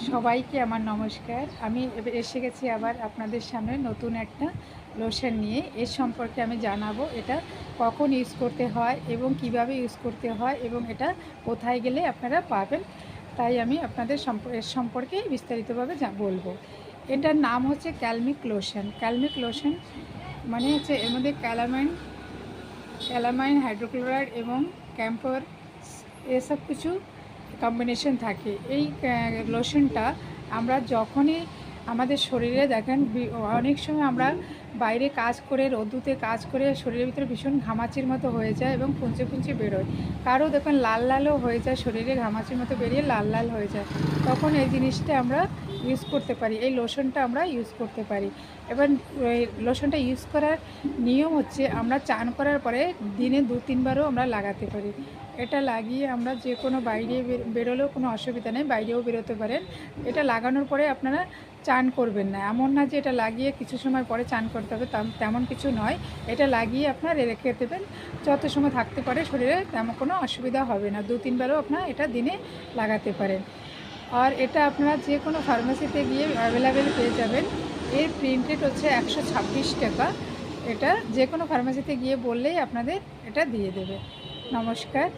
সবাইকে আমার নমস্কার। আমি এসে গেছি আবার আপনাদের সামনে নতুন একটা লোশন নিয়ে। এর সম্পর্কে আমি জানাবো এটা কখন ইউজ করতে হয় এবং কিভাবে ইউজ করতে হয় এবং এটা কোথায় গেলে আপনারা পাবেন। তাই আমি আপনাদের এর সম্পর্কে বিস্তারিতভাবে বলবো। এটার নাম হচ্ছে ক্যালমিক লোশন। ক্যালমিক লোশন মানে হচ্ছে এর মধ্যে ক্যালামাইন হাইড্রোক্লোরাইড এবং ক্যাম্পর এসব কিছু কম্বিনেশন থাকে। এই লোশনটা আমরা যখনই আমাদের শরীরে দেখেন অনেক সময় আমরা বাইরে কাজ করে রোদ্দুতে কাজ করে শরীরের ভিতরে ভীষণ ঘামাচির মতো হয়ে যায় এবং ফুঁচে ফুঁচে বেরোয়। কারো দেখুন লাল লালও হয়ে যায়, শরীরে ঘামাচির মতো বেরিয়ে লাল লাল হয়ে যায়। তখন এই জিনিসটা আমরা ইউজ করতে পারি, এই লোশনটা আমরা ইউজ করতে পারি। এবার এই লোশনটা ইউজ করার নিয়ম হচ্ছে আমরা চান করার পরে দিনে 2-3 বারও আমরা লাগাতে পারি। এটা লাগিয়ে আমরা যে কোনো বাইরে বেরোলেও কোনো অসুবিধা নেই, বাইরেও বেরোতে পারেন। এটা লাগানোর পরে আপনারা চান করবেন না, এমন না যে এটা লাগিয়ে কিছু সময় পরে চান করতে হবে, তেমন কিছু নয়। এটা লাগিয়ে আপনার রেখে দেবেন, যত সময় থাকতে পারে শরীরে তেমন কোনো অসুবিধা হবে না। 2-3 বারও আপনারা এটা দিনে লাগাতে পারেন। আর এটা আপনারা যে কোনো ফার্মেসিতে গিয়ে অ্যাভেলেবেল পেয়ে যাবেন। এর প্রিন্টেড হচ্ছে 126 টাকা। এটা যে কোনো ফার্মেসিতে গিয়ে বললেই আপনাদের এটা দিয়ে দেবে। নমস্কার।